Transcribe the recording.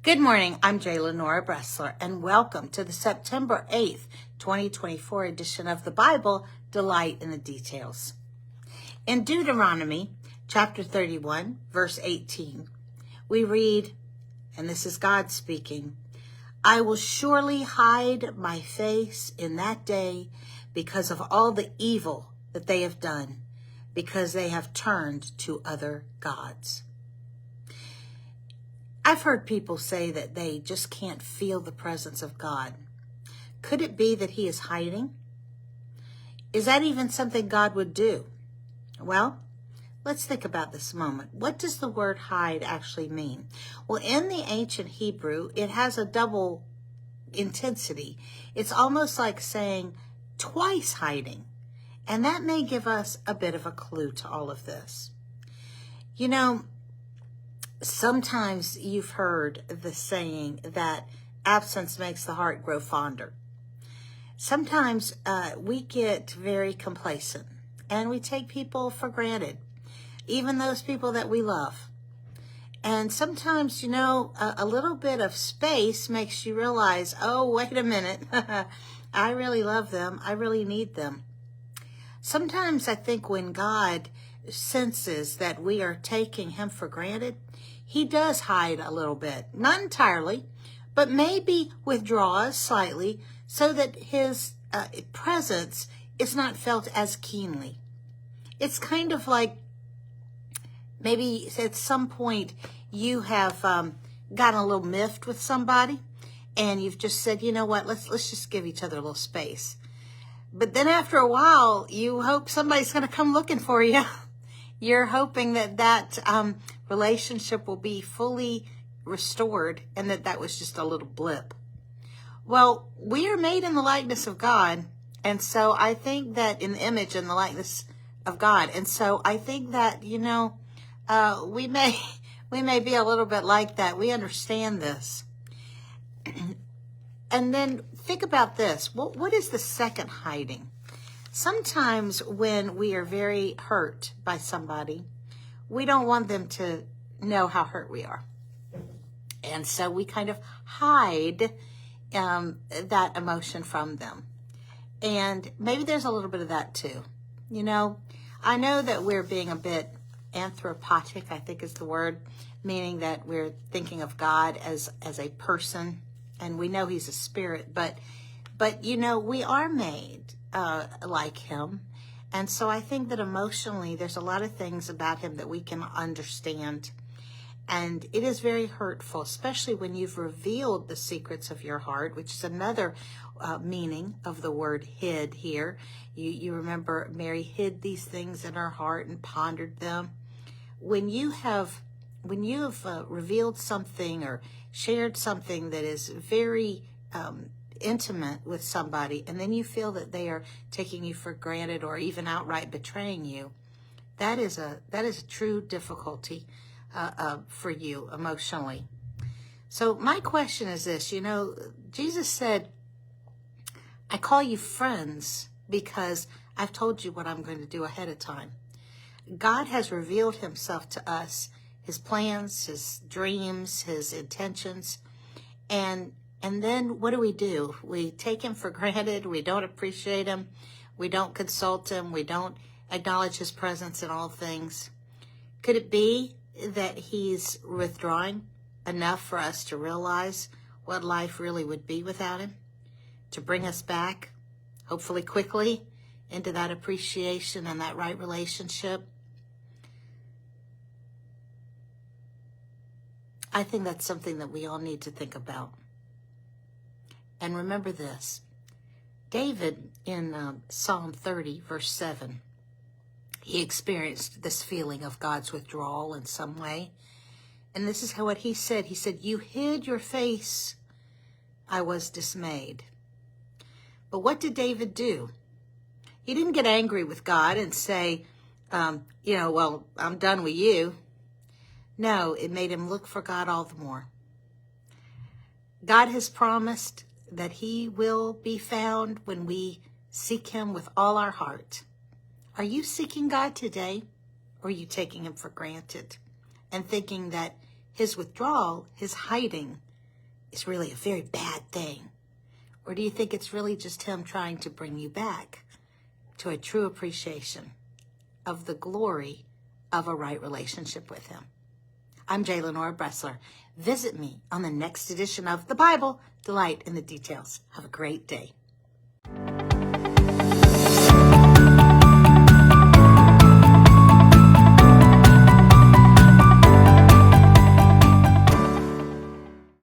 Good morning, I'm J. Lenora Bressler, and welcome to the September 8th, 2024 edition of the Bible, Delight in the Details. In Deuteronomy chapter 31, verse 18, we read, and this is God speaking, I will surely hide my face in that day because of all the evil that they have done, because they have turned to other gods. I've heard people say that they just can't feel the presence of God. Could it be that he is hiding? Is that even something God would do? Well, let's think about this a moment. What does the word hide actually mean? Well, in the ancient Hebrew, it has a double intensity. It's almost like saying twice hiding. And that may give us a bit of a clue to all of this. You know, sometimes you've heard the saying that absence makes the heart grow fonder. Sometimes we get very complacent and we take people for granted, even those people that we love. And sometimes, a little bit of space makes you realize, oh, wait a minute, I really love them. I really need them. Sometimes I think when God senses that we are taking him for granted, he does hide a little bit, not entirely, but maybe withdraws slightly so that his presence is not felt as keenly. It's kind of like maybe at some point you have gotten a little miffed with somebody and you've just said, you know what, let's just give each other a little space. But then after a while, you hope somebody's going to come looking for you. You're hoping that relationship will be fully restored and that was just a little blip. Well, we are made in the likeness of God. And so I think that in the image and the likeness of God. And so I think that, we may be a little bit like that. We understand this. And then think about this. What is the second hiding? Sometimes when we are very hurt by somebody, we don't want them to know how hurt we are. And so we kind of hide that emotion from them. And maybe there's a little bit of that too. I know that we're being a bit anthropotic, I think is the word, meaning that we're thinking of God as a person, and we know he's a spirit, but we are made like him. And so I think that emotionally, there's a lot of things about him that we can understand. And it is very hurtful, especially when you've revealed the secrets of your heart, which is another meaning of the word hid here. You remember Mary hid these things in her heart and pondered them. When you have revealed something or shared something that is very intimate with somebody, and then you feel that they are taking you for granted or even outright betraying you, that is a true difficulty for you emotionally. So my question is this, Jesus said, I call you friends because I've told you what I'm going to do ahead of time. God has revealed himself to us, his plans, his dreams, his intentions, and then what do? We take him for granted. We don't appreciate him. We don't consult him. We don't acknowledge his presence in all things. Could it be that he's withdrawing enough for us to realize what life really would be without him? To bring us back, hopefully quickly, into that appreciation and that right relationship? I think that's something that we all need to think about. And remember this, David in Psalm 30, verse 7, he experienced this feeling of God's withdrawal in some way. And this is what he said. He said, you hid your face, I was dismayed. But what did David do? He didn't get angry with God and say, well, I'm done with you. No, it made him look for God all the more. God has promised that he will be found when we seek him with all our heart. Are you seeking God today, or are you taking him for granted and thinking that his withdrawal, his hiding, is really a very bad thing? Or do you think it's really just him trying to bring you back to a true appreciation of the glory of a right relationship with him? I'm J. Lenora Bressler. Visit me on the next edition of The Bible, Delight in the Details. Have a great day.